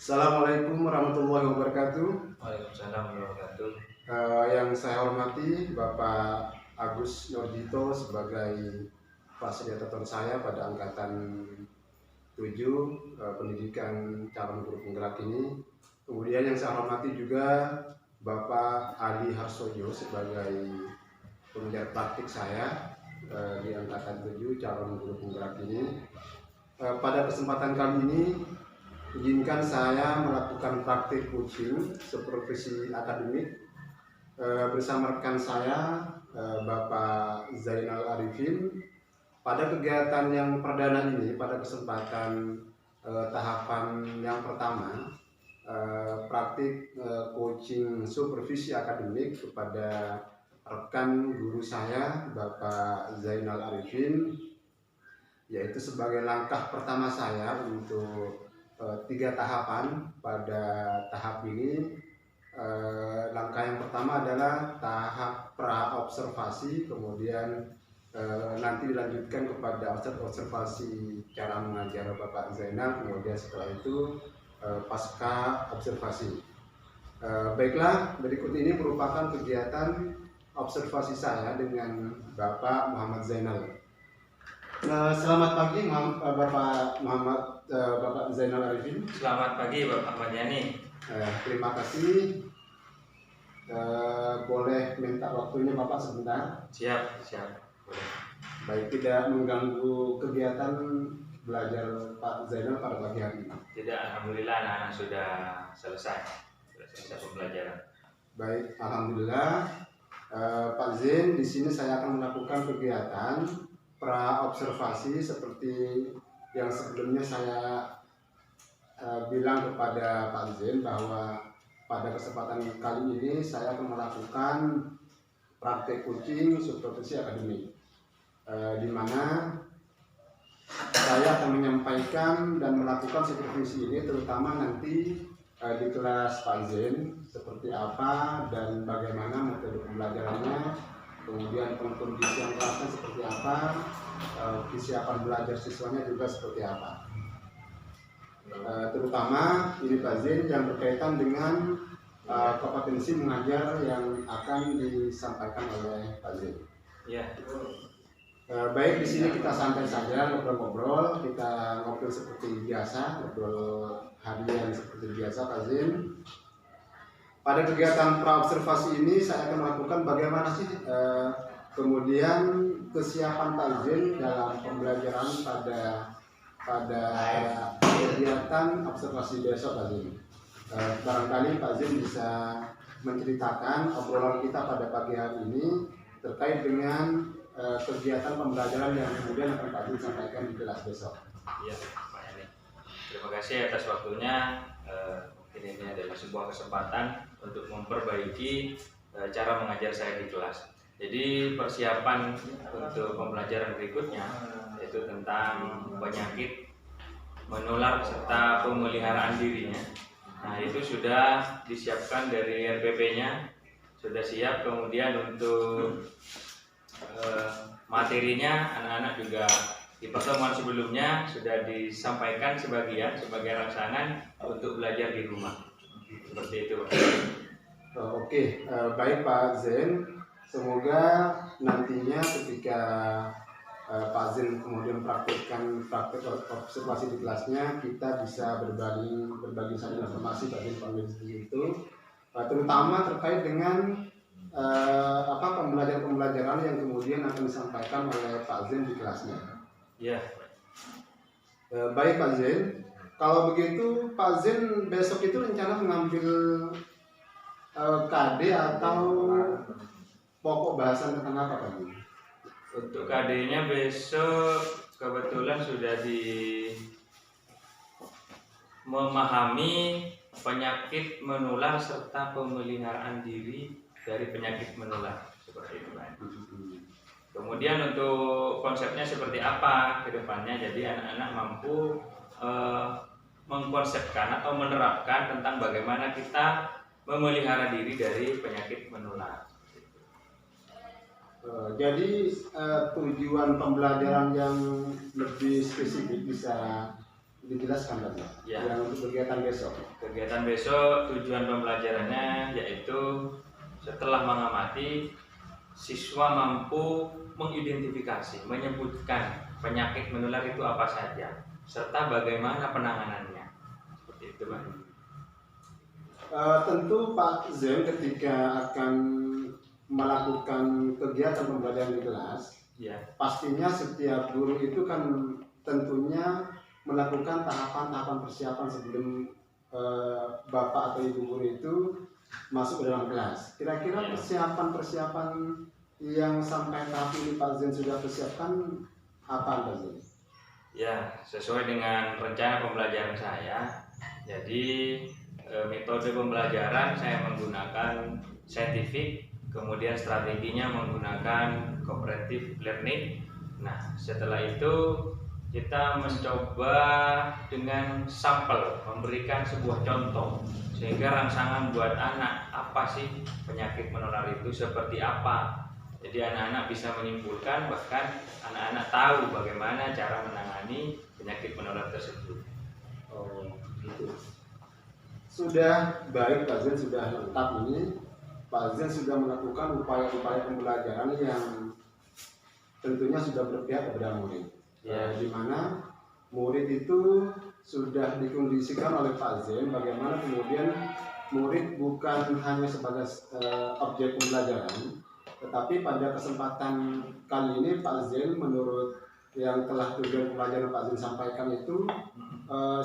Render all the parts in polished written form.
Assalamualaikum warahmatullahi wabarakatuh. Waalaikumsalam warahmatullahi wabarakatuh. Yang saya hormati Bapak Agus Nurdito sebagai fasilitator saya pada angkatan 7 pendidikan calon guru penggerak ini. Kemudian yang saya hormati juga Bapak Ali Harsojo sebagai pengajar praktik saya di angkatan 7 calon guru penggerak ini. Pada kesempatan kali ini izinkan saya melakukan praktik coaching supervisi akademik bersama rekan saya Bapak Zainal Arifin. Pada kegiatan yang perdana ini, pada kesempatan tahapan yang pertama, praktik coaching supervisi akademik kepada rekan guru saya Bapak Zainal Arifin, yaitu sebagai langkah pertama saya untuk 3 tahapan pada tahap ini. Langkah yang pertama adalah tahap pra-observasi, kemudian nanti dilanjutkan kepada observasi cara mengajar Bapak Zainal, kemudian setelah itu pasca observasi. Baiklah, berikut ini merupakan kegiatan observasi saya dengan Bapak Muhammad Zainal. Selamat pagi Bapak Zainal Arifin. Selamat pagi Bapak Ahmad Yani. Terima kasih. Boleh minta waktunya Bapak sebentar? Siap. Boleh. Baik, tidak mengganggu kegiatan belajar Pak Zainal pada pagi hari ini. Tidak, alhamdulillah anak-anak sudah selesai pembelajaran. Baik, alhamdulillah. Pak Zain, di sini saya akan melakukan kegiatan pra-observasi seperti yang sebelumnya saya bilang kepada Pak Zain bahwa pada kesempatan kali ini saya akan melakukan praktek coaching supervisi akademik, di mana saya akan menyampaikan dan melakukan supervisi ini terutama nanti di kelas Pak Zain seperti apa dan bagaimana metode pembelajarannya, kemudian pengkondisian kelasnya seperti apa, kesiapan belajar siswanya juga seperti apa. Terutama ini Pak Zain yang berkaitan dengan kompetensi mengajar yang akan disampaikan oleh Pak Zain. Ya. Baik, di sini kita santai saja ngobrol-ngobrol, kita ngobrol seperti biasa, ngobrol harian seperti biasa Pak Zain. Pada kegiatan pra-observasi ini saya akan melakukan bagaimana sih kemudian kesiapan Pak Zain dalam pembelajaran pada kegiatan observasi besok Pak Zain. Barangkali Pak Zain bisa menceritakan obrolan kita pada pagi hari ini terkait dengan kegiatan pembelajaran yang kemudian akan Pak Zain sampaikan di kelas besok. Iya, Pak Yani. Terima kasih atas waktunya. Mungkin ini adalah sebuah kesempatan untuk memperbaiki cara mengajar saya di kelas. Jadi persiapan untuk pembelajaran berikutnya yaitu tentang penyakit menular serta pemeliharaan dirinya. Nah, itu sudah disiapkan dari RPP-nya, sudah siap. Kemudian untuk materinya anak-anak juga di pertemuan sebelumnya sudah disampaikan sebagian sebagai rangsangan untuk belajar di rumah. Seperti itu. Oke, baik Pak Zain. Semoga nantinya ketika Pak Zain kemudian praktek observasi di kelasnya, kita bisa berbagi saja informasi Pak Zain itu, terutama terkait dengan pembelajaran yang kemudian akan disampaikan oleh Pak Zain di kelasnya. Ya. Baik Pak Zain, kalau begitu Pak Zain besok itu rencana mengambil KD atau pokok bahasan tentang apa Pak Zain? Untuk KD-nya besok kebetulan sudah memahami penyakit menular serta pemeliharaan diri dari penyakit menular, seperti itu Pak. Kemudian untuk konsepnya seperti apa ke depannya, jadi anak-anak mampu mengkonsepkan atau menerapkan tentang bagaimana kita memelihara diri dari penyakit menular. Jadi tujuan pembelajaran yang lebih spesifik bisa dijelaskan Pak Zain? Ya. Yang untuk kegiatan besok. Kegiatan besok tujuan pembelajarannya yaitu setelah mengamati, siswa mampu mengidentifikasi, menyebutkan penyakit menular itu apa saja, serta bagaimana penanganannya. Seperti itu, Pak. Tentu Pak Zain ketika akan melakukan kegiatan pembelajaran di kelas, Ya, pastinya setiap guru itu kan tentunya melakukan tahapan-tahapan persiapan sebelum Bapak atau Ibu guru itu masuk ke dalam kelas. Kira-kira persiapan-persiapan yang sampai tahap ini Pak Zain sudah persiapkan apa Pak Zain? ya, sesuai dengan rencana pembelajaran saya. Jadi metode pembelajaran saya menggunakan saintifik, kemudian strateginya menggunakan cooperative learning. Nah, setelah itu kita mencoba dengan sampel, memberikan sebuah contoh sehingga rangsangan buat anak apa sih penyakit menular itu, seperti apa. Jadi anak-anak bisa menyimpulkan, bahkan anak-anak tahu bagaimana cara menangani penyakit menular tersebut. Oh, gitu. Sudah baik Pak Zain, sudah lengkap ini. Pak Zain sudah melakukan upaya-upaya pembelajaran yang tentunya sudah berpihak kepada murid. Ya. Di mana murid itu sudah dikondisikan oleh Pak Zain bagaimana kemudian murid bukan hanya sebagai objek pembelajaran, tetapi pada kesempatan kali ini Pak Zain menurut yang telah tujuan pembelajaran Pak Zain sampaikan itu,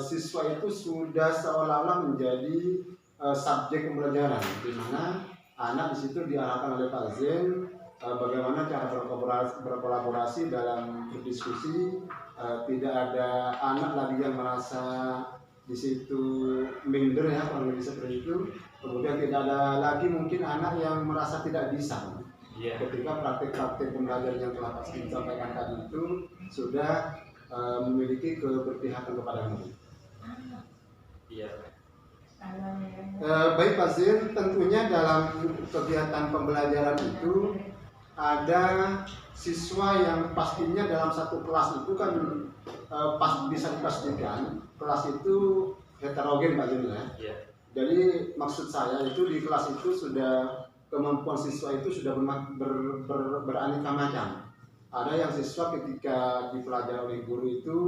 siswa itu sudah seolah-olah menjadi subjek pembelajaran, di mana anak di situ diarahkan oleh Pak Zain bagaimana cara berkolaborasi dalam berdiskusi. Tidak ada anak lagi yang merasa di situ minder ya, kalau bisa seperti itu. Kemudian tidak ada lagi mungkin anak yang merasa tidak bisa. Iya. Ketika praktik-praktik pembelajaran yang telah pasti disampaikan tadi itu sudah memiliki keberpihakan kepada murid. Iya. Baik Pak Zain, tentunya dalam kegiatan pembelajaran itu ada siswa yang pastinya dalam satu kelas itu kan bisa dipastikan kelas itu heterogen Pak Zain ya. Iya. Jadi maksud saya itu di kelas itu sudah kemampuan siswa itu sudah beraneka macam. Ada yang siswa ketika dipelajari oleh guru itu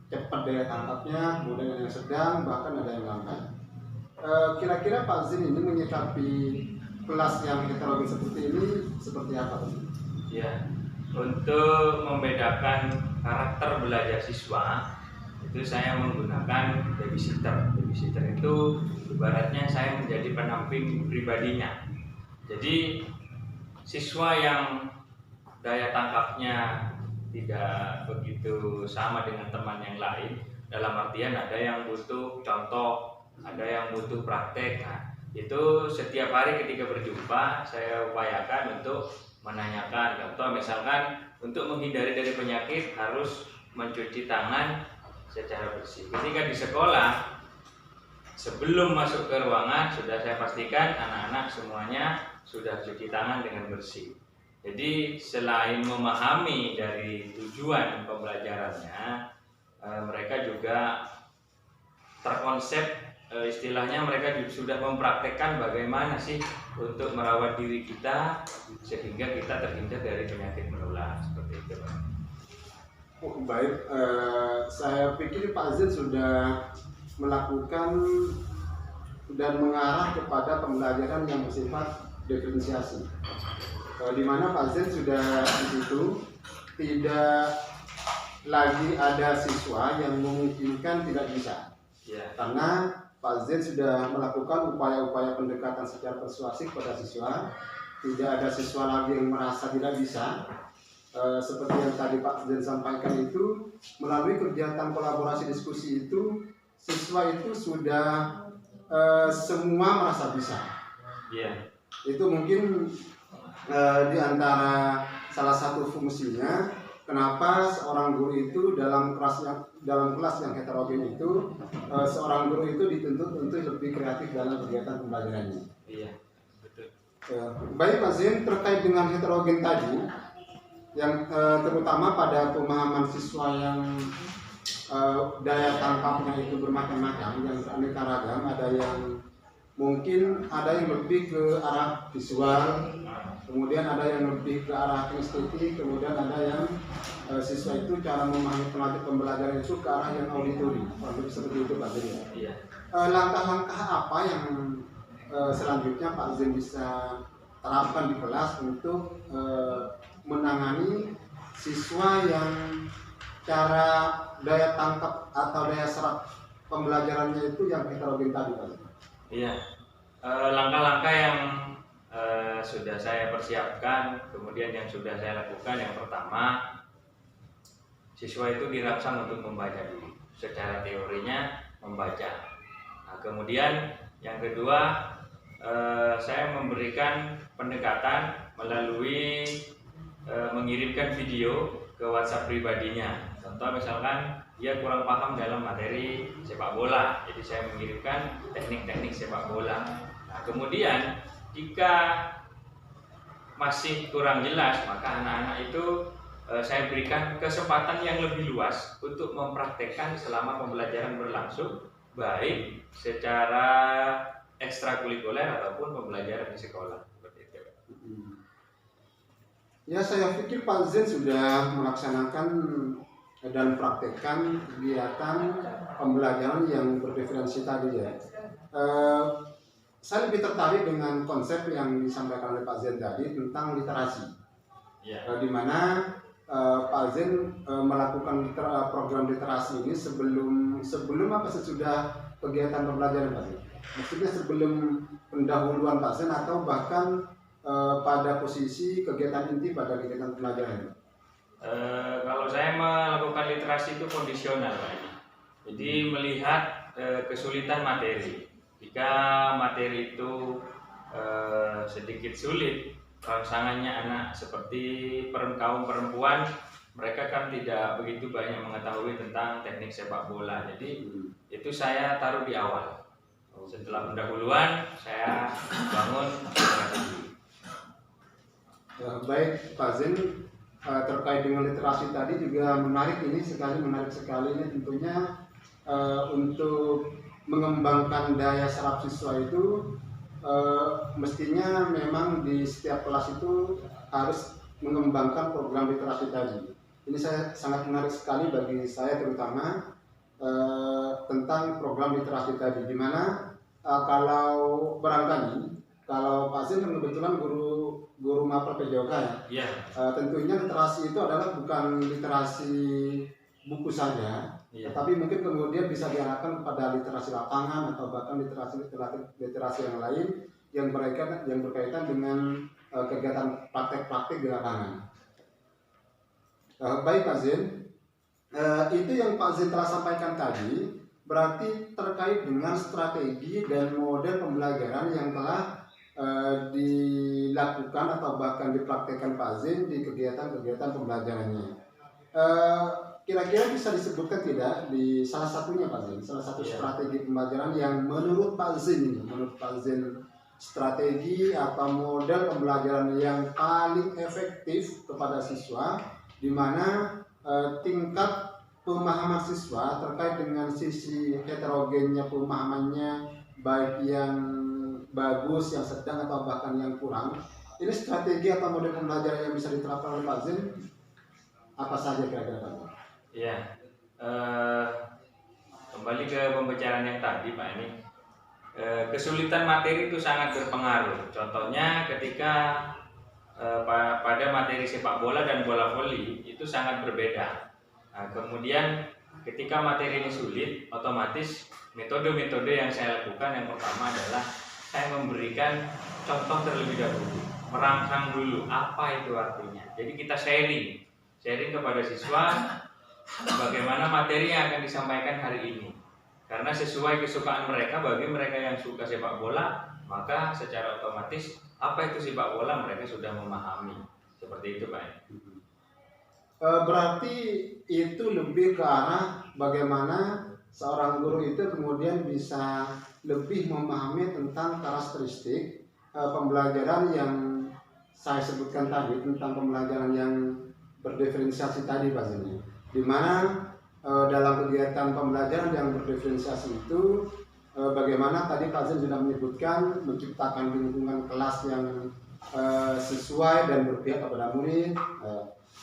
cepat daya tangkapnya, kemudian ada yang sedang, bahkan ada yang lambat. Kira-kira Pak Zain ini menyikapi kelas yang heterogen seperti ini seperti apa? Ya, untuk membedakan karakter belajar siswa itu saya menggunakan babysitter. Babysitter itu ibaratnya saya menjadi pendamping pribadinya. Jadi siswa yang daya tangkapnya tidak begitu sama dengan teman yang lain, dalam artian ada yang butuh contoh, ada yang butuh praktek. Nah, itu setiap hari ketika berjumpa saya upayakan untuk menanyakan contoh, misalkan untuk menghindari dari penyakit harus mencuci tangan secara bersih. Ketika di sekolah sebelum masuk ke ruangan sudah saya pastikan anak-anak semuanya sudah cuci tangan dengan bersih. Jadi selain memahami dari tujuan pembelajarannya, mereka juga terkonsep, istilahnya mereka juga sudah mempraktekkan bagaimana sih untuk merawat diri kita sehingga kita terhindar dari penyakit menular, seperti itu Pak. Oh, baik, saya pikir Pak Zain sudah melakukan dan mengarah kepada pembelajaran yang bersifat diferensiasi, di mana Pak Zain sudah di situ tidak lagi ada siswa yang memungkinkan tidak bisa. Ya. Karena Pak Zen sudah melakukan upaya-upaya pendekatan secara persuasif pada siswa. Tidak ada siswa lagi yang merasa tidak bisa. Seperti yang tadi Pak Zen sampaikan itu, melalui kegiatan kolaborasi diskusi itu, siswa itu sudah semua merasa bisa. Iya. Itu mungkin di antara salah satu fungsinya kenapa seorang guru itu dalam kelas yang heterogen itu seorang guru itu dituntut untuk lebih kreatif dalam kegiatan pembelajarannya. Iya, betul. Baik Pak Zen, terkait dengan heterogen tadi, yang terutama pada pemahaman siswa yang daya tangkapnya itu bermacam-macam, yang beraneka ragam, ada yang mungkin ada yang lebih ke arah visual, kemudian ada yang lebih ke arah kinestetik, kemudian ada yang siswa itu cara memahami tematik pembelajaran itu ke arah yang auditori, seperti itu Pak Zen ya. Iya. Langkah-langkah apa yang selanjutnya Pak Zen bisa terapkan di kelas untuk menangani siswa yang cara daya tangkap atau daya serap pembelajarannya itu yang heterogen tadi Pak Zen? Iya. Langkah-langkah yang sudah saya persiapkan, kemudian yang sudah saya lakukan, yang pertama, siswa itu dirangsang untuk membaca dulu, secara teorinya membaca. Nah, kemudian yang kedua, saya memberikan pendekatan melalui mengirimkan video ke WhatsApp pribadinya. Contoh misalkan dia kurang paham dalam materi sepak bola, jadi saya mengirimkan teknik-teknik sepak bola. Nah, kemudian jika masih kurang jelas, maka anak-anak itu saya berikan kesempatan yang lebih luas untuk mempraktekkan selama pembelajaran berlangsung, baik secara ekstrakurikuler ataupun pembelajaran di sekolah. Seperti itu. Ya, saya pikir Pak Zen sudah melaksanakan dan praktekkan kegiatan pembelajaran yang berdiferensi tadi ya. Saya lebih tertarik dengan konsep yang disampaikan oleh Pak Zen tadi tentang literasi, di mana Pak Zen melakukan program literasi ini sebelum apa sesudah kegiatan pembelajaran Pak Zen? Maksudnya sebelum pendahuluan Pak Zen atau bahkan pada posisi kegiatan inti pada kegiatan pembelajaran? Kalau saya melakukan literasi itu kondisional Pak. Jadi melihat kesulitan materi. Jika materi itu sedikit sulit, rangsangannya anak seperti kaum perempuan, mereka kan tidak begitu banyak mengetahui tentang teknik sepak bola. Jadi itu saya taruh di awal. Setelah pendahuluan, saya bangun literasi. Baik Pak Zen, terkait dengan literasi tadi juga menarik sekali ini tentunya untuk mengembangkan daya serap siswa itu mestinya memang di setiap kelas itu harus mengembangkan program literasi tadi. Ini saya sangat menarik sekali bagi saya terutama tentang program literasi tadi, di mana kalau barangkali kalau Pak Zen kan kebetulan guru mapel PJOK ya. Tentunya literasi itu adalah bukan literasi buku saja, tetapi mungkin kemudian bisa diarahkan kepada literasi lapangan atau bahkan literasi yang lain yang berkaitan dengan kegiatan praktek-praktek di lapangan. Baik Pak Zen, itu yang Pak Zen telah sampaikan tadi berarti terkait dengan strategi dan model pembelajaran yang telah dilakukan atau bahkan dipraktekkan Pak Zen di kegiatan-kegiatan pembelajarannya. Kira-kira bisa disebutkan tidak di salah satunya Pak Zen, salah satu strategi pembelajaran yang menurut Pak Zen strategi atau model pembelajaran yang paling efektif kepada siswa, di mana tingkat pemahaman siswa terkait dengan sisi heterogennya pemahamannya, baik yang bagus, yang sedang atau bahkan yang kurang. Ini strategi atau model pembelajaran yang bisa diterapkan oleh Pak Zen apa saja kira-kira Pak Zen? Iya, kembali ke pembicaraan yang tadi Pak, ini kesulitan materi itu sangat berpengaruh. Contohnya ketika pada materi sepak bola dan bola voli itu sangat berbeda. Nah, kemudian ketika materi ini sulit, otomatis metode-metode yang saya lakukan yang pertama adalah saya memberikan contoh terlebih dahulu, merangsang dulu apa itu artinya. Jadi kita sharing kepada siswa bagaimana materi yang akan disampaikan hari ini. Karena sesuai kesukaan mereka, bagi mereka yang suka sepak bola, maka secara otomatis apa itu sepak bola mereka sudah memahami. Seperti itu, Pak. Berarti itu lebih ke arah bagaimana seorang guru itu kemudian bisa lebih memahami tentang karakteristik pembelajaran yang saya sebutkan tadi, tentang pembelajaran yang berdiferensiasi tadi Pak Zeni. Di mana dalam kegiatan pembelajaran yang berdiferensiasi itu bagaimana tadi Pak Zeni sudah menyebutkan menciptakan lingkungan kelas yang sesuai dan berpihak kepada murid.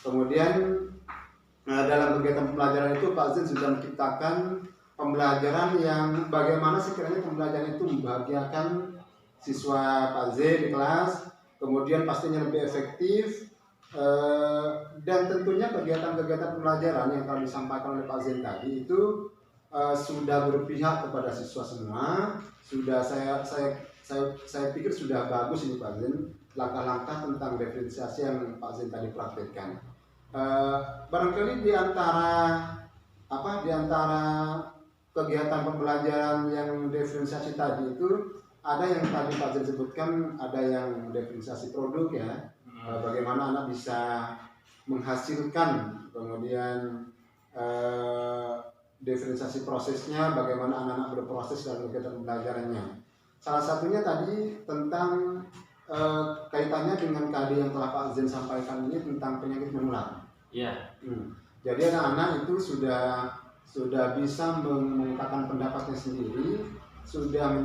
Kemudian dalam kegiatan pembelajaran itu Pak Zin sudah menciptakan pembelajaran yang bagaimana sekiranya pembelajaran itu membahagiakan siswa Pak Zin di kelas, kemudian pastinya lebih efektif, dan tentunya kegiatan-kegiatan pembelajaran yang telah disampaikan oleh Pak Zin tadi itu sudah berpihak kepada siswa semua. Sudah saya pikir sudah bagus ini Pak Zin, langkah-langkah tentang diferensiasi yang Pak Zin tadi praktekkan. Barangkali di antara kegiatan pembelajaran yang diferensiasi tadi itu ada yang tadi Pak Zin sebutkan, ada yang diferensiasi produk ya, bagaimana anak bisa menghasilkan, kemudian diferensiasi prosesnya, bagaimana anak-anak berproses dalam kegiatan pembelajarannya. Salah satunya tadi tentang kaitannya dengan KD yang telah Pak Zin sampaikan ini tentang penyakit menular. Iya. Jadi anak-anak itu sudah bisa mengungkapkan pendapatnya sendiri, sudah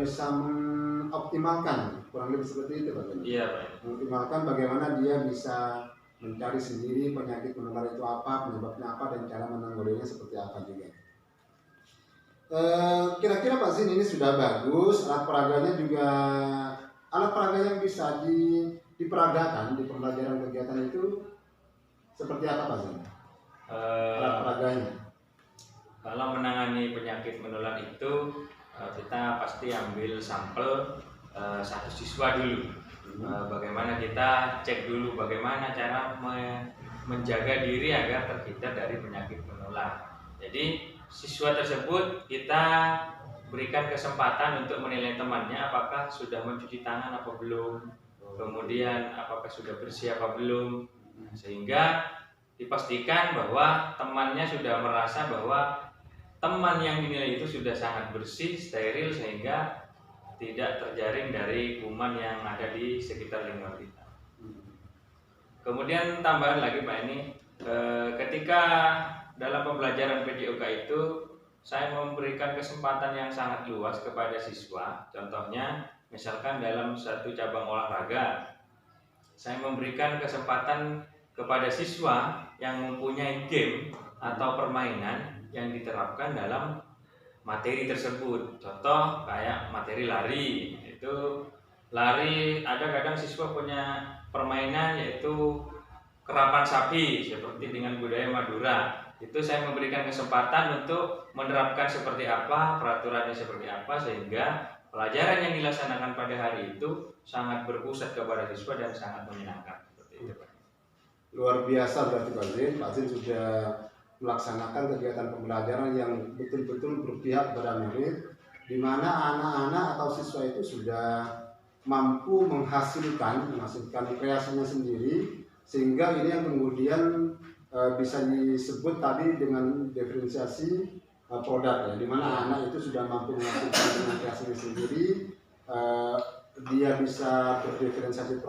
bisa mengoptimalkan, kurang lebih seperti itu Pak Zin. Iya, Pak. Mengoptimalkan bagaimana dia bisa mencari sendiri penyakit menular itu apa, penyebabnya apa, dan cara menanggulanginya seperti apa juga. Kira-kira Pak Zin ini sudah bagus, alat peraganya juga, alat peraga yang bisa diperagakan di pembelajaran kegiatan itu seperti apa Pak Zin? Alat peraganya. Kalau menangani penyakit menular itu kita pasti ambil sampel satu siswa dulu. Bagaimana kita cek dulu bagaimana cara menjaga diri agar terhindar dari penyakit menular. Jadi siswa tersebut kita berikan kesempatan untuk menilai temannya apakah sudah mencuci tangan apa belum, kemudian apakah sudah bersih apa belum, sehingga dipastikan bahwa temannya sudah merasa bahwa teman yang dinilai itu sudah sangat bersih, steril, sehingga tidak terjaring dari kuman yang ada di sekitar lingkungan kita. Kemudian tambahan lagi Pak ini, ketika dalam pembelajaran PJOK itu saya memberikan kesempatan yang sangat luas kepada siswa. Contohnya misalkan dalam satu cabang olahraga, saya memberikan kesempatan kepada siswa yang mempunyai game atau permainan yang diterapkan dalam materi tersebut. Contoh kayak materi lari, itu lari ada kadang siswa punya permainan yaitu kerapan sapi seperti dengan budaya Madura. Itu saya memberikan kesempatan untuk menerapkan seperti apa, peraturannya seperti apa, sehingga pelajaran yang dilaksanakan pada hari itu sangat berpusat kepada siswa dan sangat menyenangkan. Seperti itu, Pak. Luar biasa berarti Pak Zin. Pak Zin sudah melaksanakan kegiatan pembelajaran yang betul-betul berpihak pada murid, di mana anak-anak atau siswa itu sudah mampu menghasilkan kreasinya sendiri, sehingga ini yang kemudian bisa disebut tadi dengan diferensiasi produk ya, di mana anak itu sudah mampu menghasilkan dengan kreasinya sendiri, dia bisa berdiferensiasi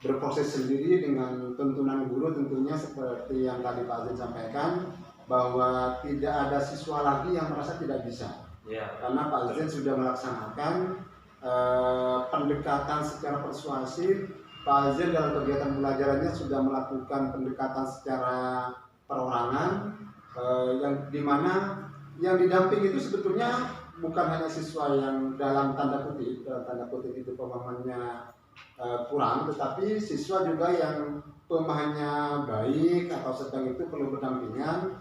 berproses sendiri dengan tuntunan guru tentunya seperti yang tadi Pak Zin sampaikan, bahwa tidak ada siswa lagi yang merasa tidak bisa ya, karena Pak Zin sudah melaksanakan pendekatan secara persuasif. Pak Zin dalam kegiatan pembelajarannya sudah melakukan pendekatan secara perorangan, yang dimana yang didamping itu sebetulnya bukan hanya siswa yang dalam tanda kutip itu pemahamannya kurang, tetapi siswa juga yang pemahamannya baik atau sedang itu perlu pendampingan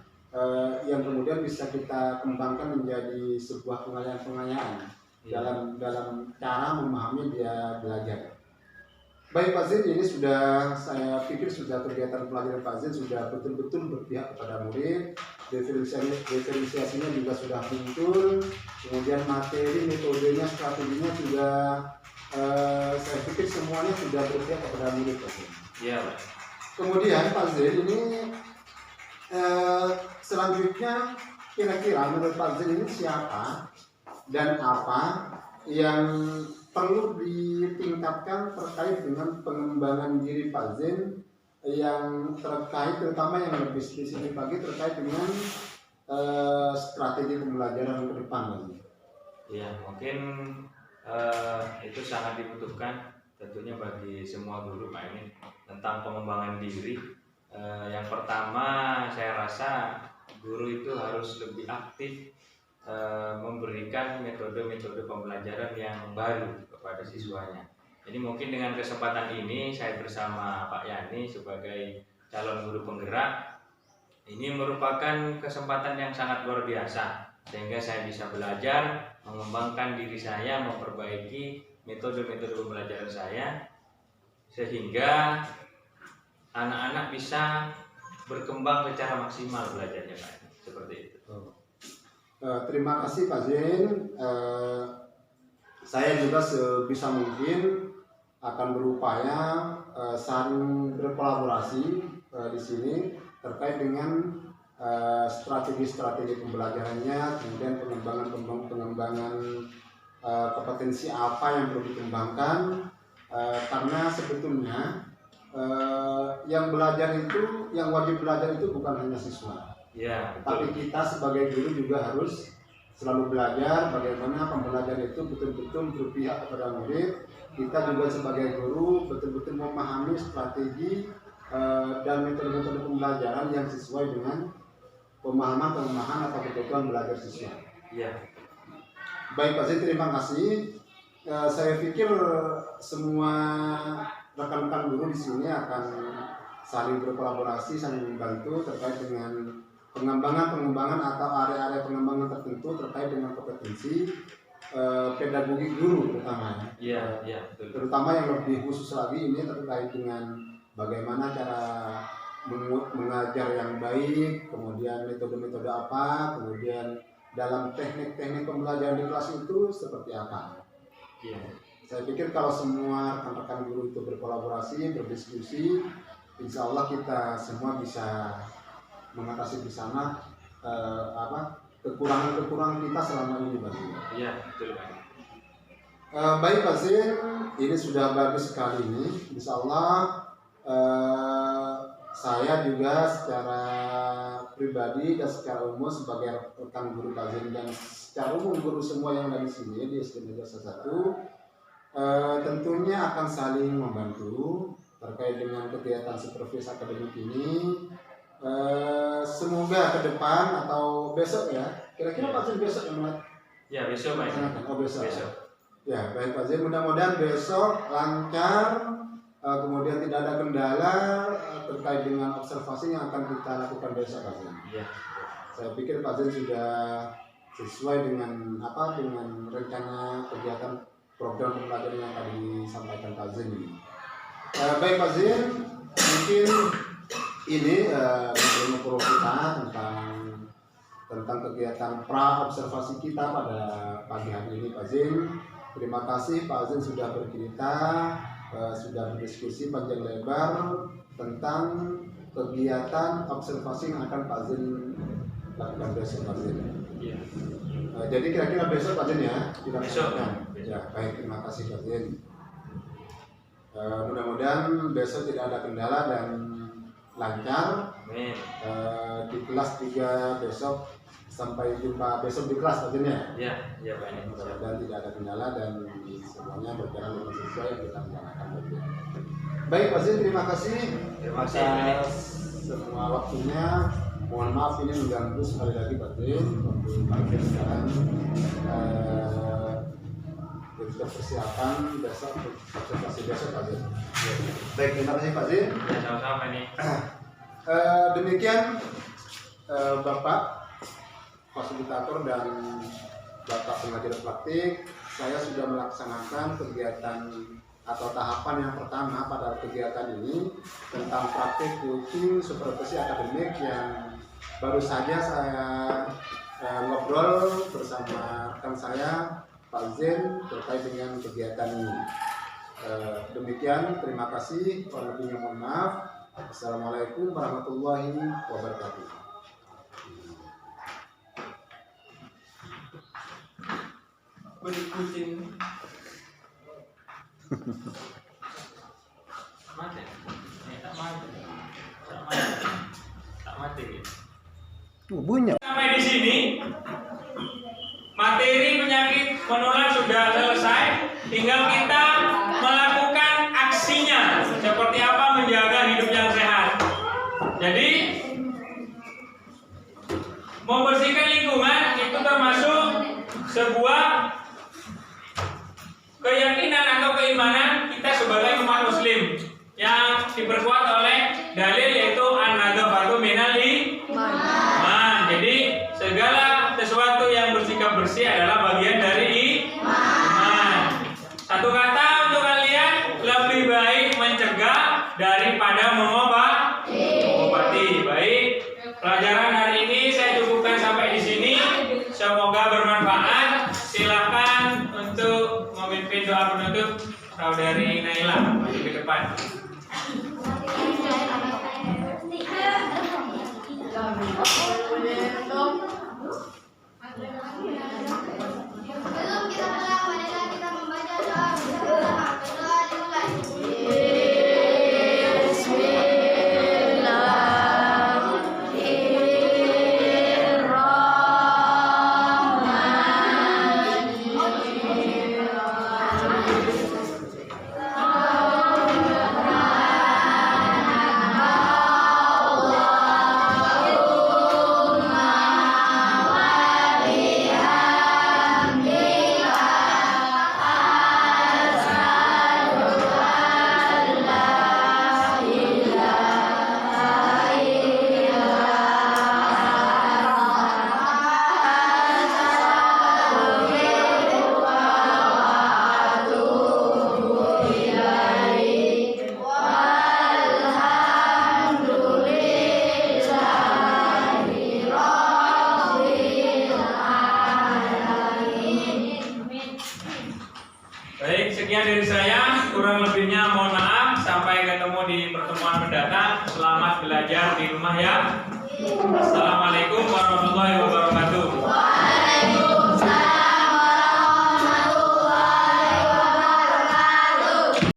yang kemudian bisa kita kembangkan menjadi sebuah pengayaan dalam cara memahami dia belajar. Baik Pak Zin, ini sudah saya pikir sudah kegiatan pelajaran Pak Zin sudah betul-betul berpihak kepada murid, diferensiasinya juga sudah muncul, kemudian materi, metodenya, strateginya juga saya pikir semuanya sudah berpihak kepada murid Pak Zin. Iya Pak. Kemudian Pak Zin ini selanjutnya kira-kira menurut Pak Zin ini siapa dan apa yang perlu ditingkatkan terkait dengan pengembangan diri Pak Zin yang terkait terutama yang lebih spesifik lagi terkait dengan strategi pembelajaran ke depan. Ya mungkin itu sangat dibutuhkan tentunya bagi semua guru Pak ini tentang pengembangan diri. Yang pertama saya rasa guru itu harus lebih aktif memberikan metode-metode pembelajaran yang baru kepada siswanya. Jadi mungkin dengan kesempatan ini saya bersama Pak Yani sebagai calon guru penggerak ini merupakan kesempatan yang sangat luar biasa sehingga saya bisa belajar, mengembangkan diri saya, memperbaiki metode-metode pembelajaran saya sehingga anak-anak bisa berkembang secara maksimal belajarnya Pak. Seperti itu. Terima kasih Pak Zin. Saya juga sebisa mungkin akan berupaya saling berkolaborasi di sini terkait dengan strategi-strategi pembelajarannya, kemudian pengembangan kompetensi apa yang perlu dikembangkan, karena sebetulnya yang belajar itu, yang wajib belajar itu bukan hanya siswa. Ya, tapi kita sebagai guru juga harus selalu belajar bagaimana pembelajaran itu betul-betul berpihak kepada murid. Kita juga sebagai guru betul-betul memahami strategi dan metode-metode pembelajaran yang sesuai dengan pemahaman atau kebutuhan belajar siswa. Ya. Baik Pak Zin, terima kasih. Saya pikir semua rekan-rekan guru di sini akan saling berkolaborasi, saling membantu terkait dengan pengembangan atau area-area pengembangan tertentu terkait dengan kompetensi pedagogi guru terutamanya. Iya, betul. Terutama yang lebih khusus lagi ini terkait dengan bagaimana cara mengajar yang baik, kemudian metode-metode apa, kemudian dalam teknik-teknik pembelajaran di kelas itu seperti apa. Iya. Saya pikir kalau semua rekan-rekan guru itu berkolaborasi, berdiskusi, insya Allah kita semua bisa mengatasi bersama kekurangan-kekurangan kita selama ini Pak Zin. Iya, betul Pak. Baik Pak Zin, ini sudah bagus sekali ini. Insya Allah saya juga secara pribadi dan secara umum sebagai rekan guru Pak Zin dan secara umum guru semua yang ada di sini di SD Negeri 1 tentunya akan saling membantu terkait dengan kegiatan supervisi akademik ini. Semoga ke depan atau besok ya, kira-kira Pak Zin besok yang mana? Ya besok Pak. Oh besok. Ya Baik Pak Zin, mudah-mudahan besok lancar, kemudian tidak ada kendala terkait dengan observasi yang akan kita lakukan besok Pak Zin. Ya. Saya pikir Pak Zin sudah sesuai dengan dengan rencana kegiatan program pembelajaran yang tadi disampaikan Pak Zin ini. Baik Pak Zin, mungkin ini mengenai kita tentang kegiatan pra observasi kita pada pagi hari ini Pak Zin. Terima kasih Pak Zin sudah bercerita, sudah berdiskusi panjang lebar tentang kegiatan observasi yang akan Pak Zin lakukan besok Pak Zin. Iya. Jadi kira-kira besok Pak Zin ya kita Besok. Ya baik, terima kasih Pak Zin. Mudah-mudahan besok tidak ada kendala dan lancar. Amin. Di kelas 3 besok, sampai jumpa besok di kelas Pak Zin ya. Iya Pak. Mudah-mudahan tidak ada kendala dan semuanya berjalan dengan sesuai yang kita rencanakan. Baik Pak Zin, terima kasih. Terima kasih atas semua waktunya. Mohon maaf ini mengganggu sekali lagi Pak Zin untuk pagi sekarang. untuk persiapan besok presentasi besok Pak Zin. Baik, terima kasih Pak Zin. Ya, sama-sama nih. Demikian Bapak fasilitator dan Bapak pengajar praktik, saya sudah melaksanakan kegiatan atau tahapan yang pertama pada kegiatan ini tentang praktik coaching supervisi akademik yang baru saja saya ngobrol bersama rekan saya Pak Zen terkait dengan kegiatan ini. Demikian, terima kasih. Kurang lebihnya mohon maaf. Assalamualaikum warahmatullahi wabarakatuh. Kucing mati, tak mati. Bunyi. Sampai di sini materi penyakit menular sudah selesai, tinggal kita melakukan aksinya seperti apa menjaga hidup yang sehat. Jadi membersihkan lingkungan itu termasuk sebuah keyakinan atau keimanan kita sebagai umat muslim yang diperkuat oleh dalil yaitu an-nadzafatu minal iman. Jadi segala sesuatu yang bersikap bersih adalah bagian dari iman. Satu kata untuk kalian, lebih baik mencegah daripada mengobati. Baik, pelajaran hari ini saya cukupkan sampai di sini. Semoga bermanfaat. Silakan untuk memimpin doa penutup saudari Naila maju ke depan. Sebelum kita mulai, marilah kita membaca doa bersama. Berdoa dimulai. Baik, sekian dari saya. Kurang lebihnya mohon maaf. Sampai ketemu di pertemuan mendatang. Selamat belajar di rumah ya. Assalamualaikum warahmatullahi wabarakatuh.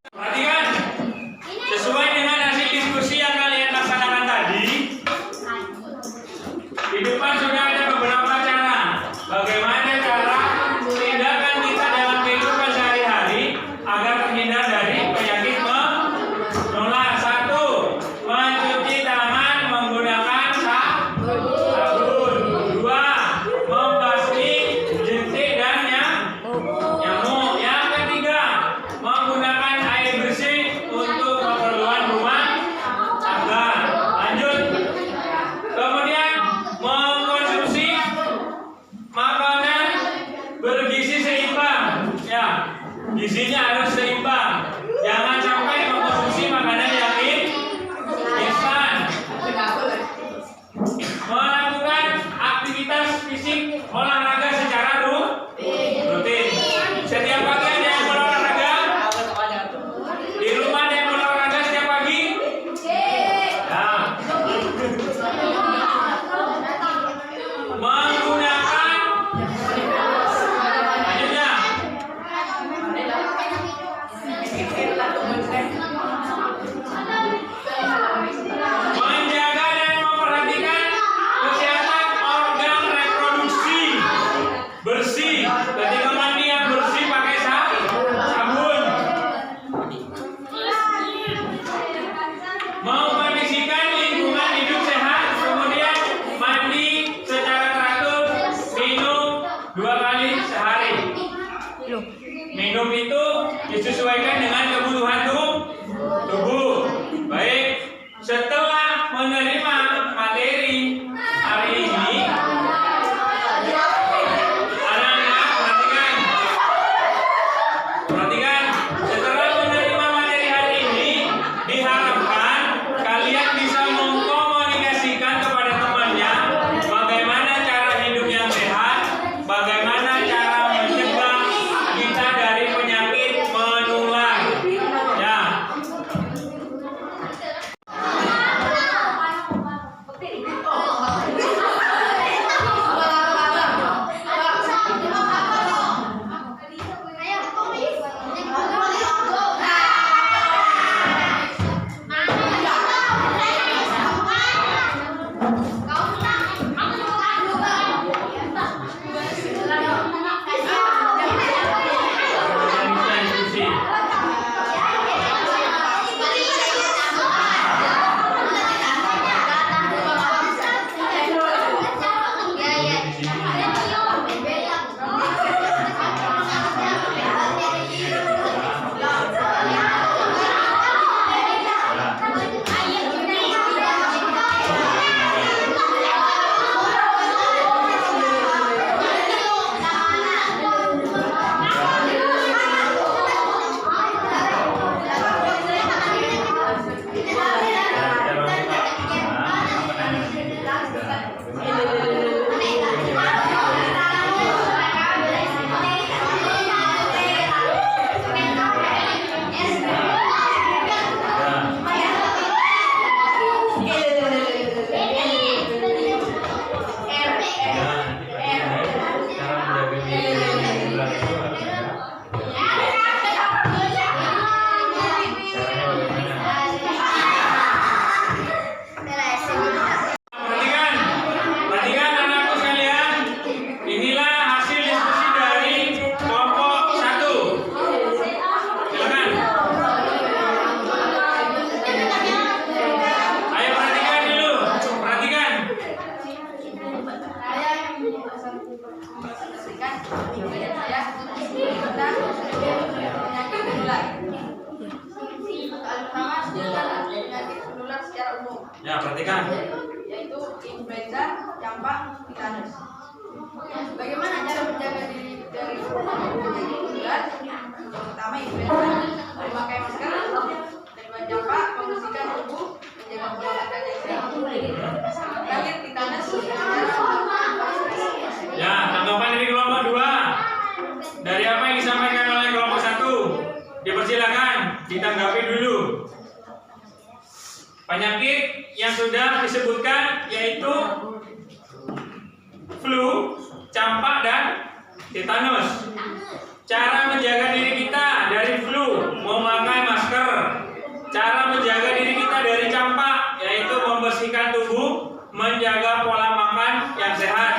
Perhatikan, sesuai dengan hasil diskusi yang kalian laksanakan tadi, di depan sudah ada beberapa cara. Bagaimana cara tindakan kita dalam kehidupan sehari-hari agar terhindar dari penyakit menular. 1. Mencuci tangan menggunakan sabun. 2. Membasmi jentik dan nyamuk. Yang ketiga, menggunakan air bersih untuk keperluan rumah tangga. Lanjut. Kemudian mengkonsumsi makanan bergizi seimbang. Ya, gizinya harus seimbang. Jangan sampai mengkonsumsi makanan yang instan. Melakukan aktivitas fisik olahraga secara rutin. Setiap pagi ada yang berolahraga. Di rumah ada yang berolahraga setiap pagi. Ya. Menggunakan lanjutnya menjaga dan memperhatikan kesehatan organ reproduksi. Minum itu disesuaikan dengan kebutuhan tubuh. Baik, setelah menerima materi hari ini, anak-anak perhatikan. Setelah menerima materi hari ini, diharapkan kalian bisa mengkomunikasikan kepada temannya bagaimana cara hidup yang sehat, bagaimana cara mencegah kita dari penyakit menular. Ya. Perhatikan anakku sekalian. Inilah hasil diskusi dari kelompok 1. Silakan. Ayo perhatikan dulu. Perhatikan. Penyakit menular secara umum, Ya, perhatikan. yaitu influenza, campak, tetanus. Bagaimana cara menjaga diri dari penyakit menular? Yang pertama influenza, memakai masker. Kedua campak, membersihkan tubuh, menjaga pola makan yang sehat. Terakhir tetanus, Ya, tanggapan dari kelompok 2. Dari apa yang disampaikan oleh kelompok 1? Dipersilakan ditanggapi dulu. Penyakit yang sudah disebutkan yaitu flu, campak, dan tetanus. Cara menjaga diri kita dari flu, memakai masker. Cara menjaga diri kita dari campak, yaitu membersihkan tubuh, menjaga pola makan yang sehat.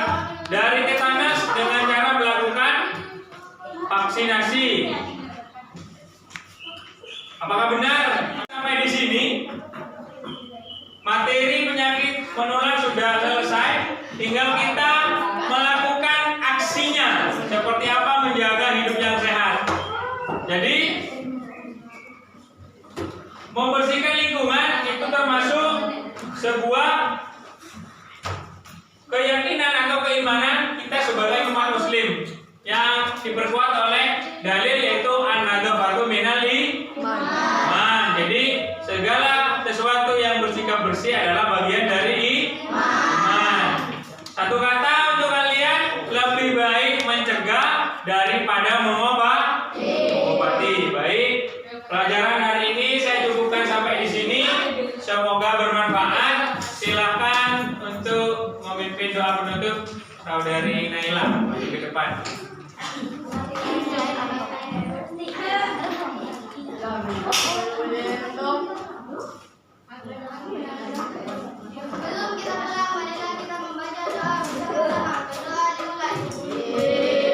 Dari tetanus dengan cara melakukan vaksinasi. Apakah benar? Sampai di sini materi penyakit menular sudah selesai, tinggal kita melakukan aksinya. Seperti apa menjaga hidup yang sehat. Jadi membersihkan lingkungan itu termasuk sebuah keyakinan atau keimanan kita sebagai umat muslim yang diperkuat oleh dalil yaitu an-nadzafatu minal iman. Jadi segala sesuatu yang bersikap bersih adalah bagian dari iman. Satu kata untuk kalian, lebih baik mencegah daripada mengobati. Baik, pelajaran hari ini saya cukupkan sampai di sini. Semoga bermanfaat. Silakan untuk memimpin doa penutup saudari Naila maju ke depan. Sebelum kita mulai, marilah kita membaca doa bersama. Berdoa dimulai.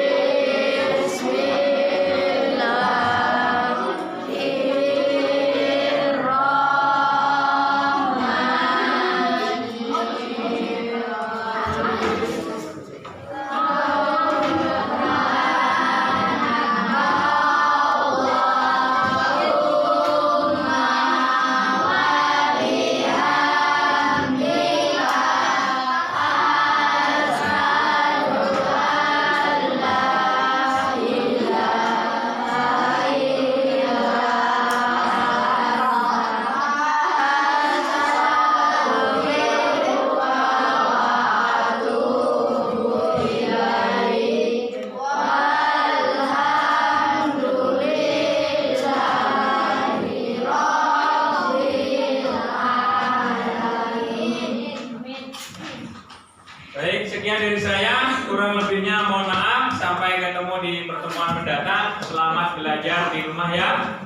sekian dari saya, kurang lebihnya mohon maaf. Sampai ketemu di pertemuan mendatang. Selamat belajar di rumah ya.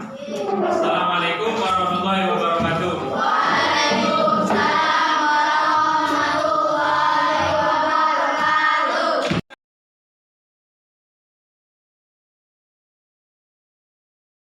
Assalamualaikum warahmatullahi wabarakatuh.